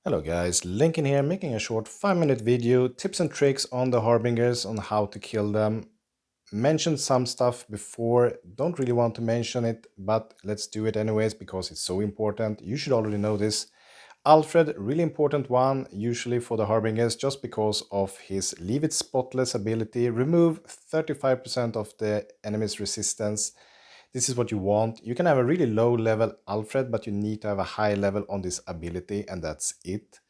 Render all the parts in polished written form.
Hello guys, Lincoln here, making a short 5-minute video, tips and tricks on the Harbingers on how to kill them. Mentioned some stuff before, don't really want to mention it, but let's do it anyways because it's so important. You should already know this. Alfred, really important one, usually for the Harbingers, just because of his Leave It Spotless ability. Remove 35% of the enemy's resistance. This is what you want. You can have a really low level Alfred, but you need to have a high level on this ability, and that's it.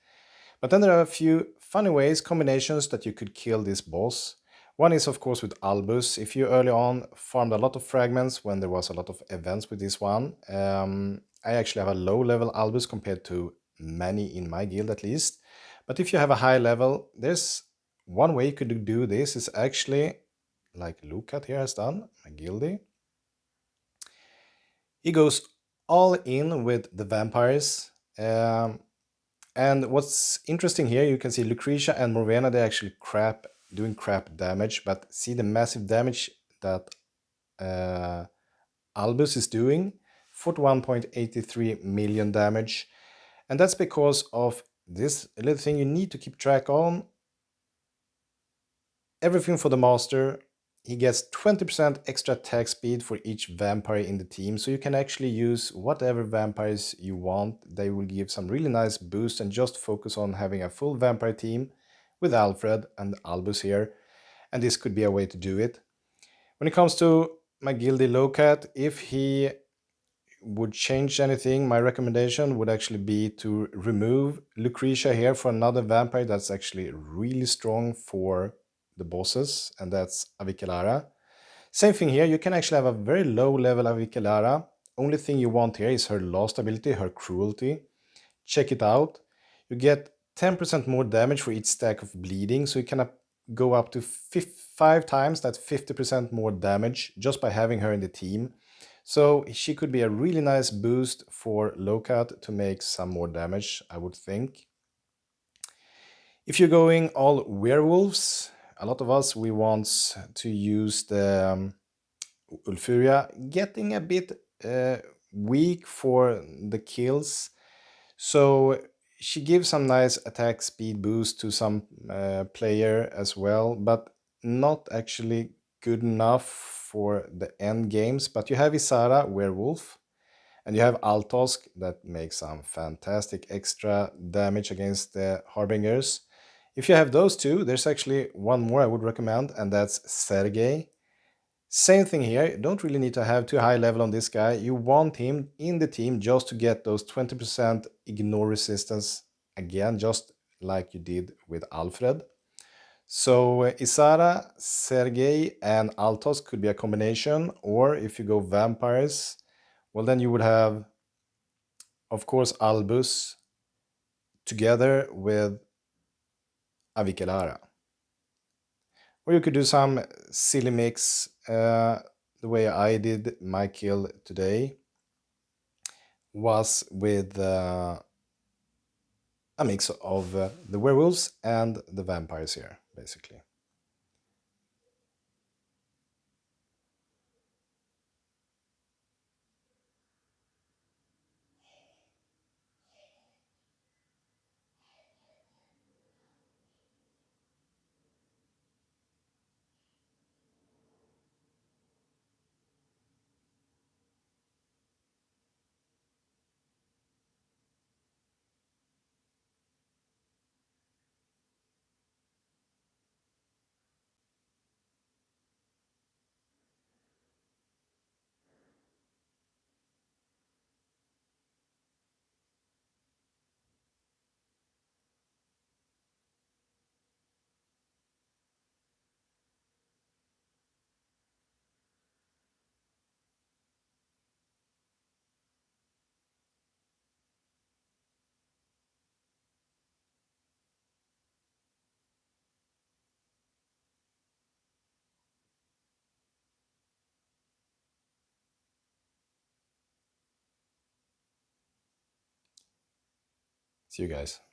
But then there are a few funny ways, combinations that you could kill this boss. One is of course with Albus. If you early on farmed a lot of fragments when there was a lot of events with this one, I actually have a low level Albus compared to many in my guild at least. But if you have a high level, there's one way you could do this is actually, like Lucat here has done, my guildie. He goes all in with the vampires. And what's interesting here, you can see Lucretia and Morvena, they're actually doing crap damage, but see the massive damage that Albus is doing, 41.83 million damage. And that's because of this little thing you need to keep track on. Everything for the master. He gets 20% extra attack speed for each vampire in the team, so you can actually use whatever vampires you want. They will give some really nice boost, and just focus on having a full vampire team with Alfred and Albus here, and this could be a way to do it. When it comes to my guildie Lowcat, if he would change anything, my recommendation would actually be to remove Lucretia here for another vampire that's actually really strong for the bosses, and that's Avicelara. Same thing here, you can actually have a very low level Avicelara. Only thing you want here is her last ability, her cruelty. Check it out. You get 10% more damage for each stack of bleeding, so you can go up to 5 times that 50% more damage just by having her in the team. So she could be a really nice boost for Lowcat to make some more damage, I would think. If you're going all werewolves, a lot of us, we want to use the Ulfuria, getting a bit weak for the kills. So she gives some nice attack speed boost to some player as well, but not actually good enough for the end games. But you have Isara, Werewolf, and you have Altosk that makes some fantastic extra damage against the Harbingers. If you have those two, there's actually one more I would recommend, and that's Sergei. Same thing here, you don't really need to have too high level on this guy. You want him in the team just to get those 20% ignore resistance again, just like you did with Alfred. So Isara, Sergei, and Altos could be a combination, or if you go vampires, well then you would have, of course, Albus together with Avicelara. Or you could do some silly mix, the way I did my kill today was with a mix of the werewolves and the vampires here, basically. See you guys.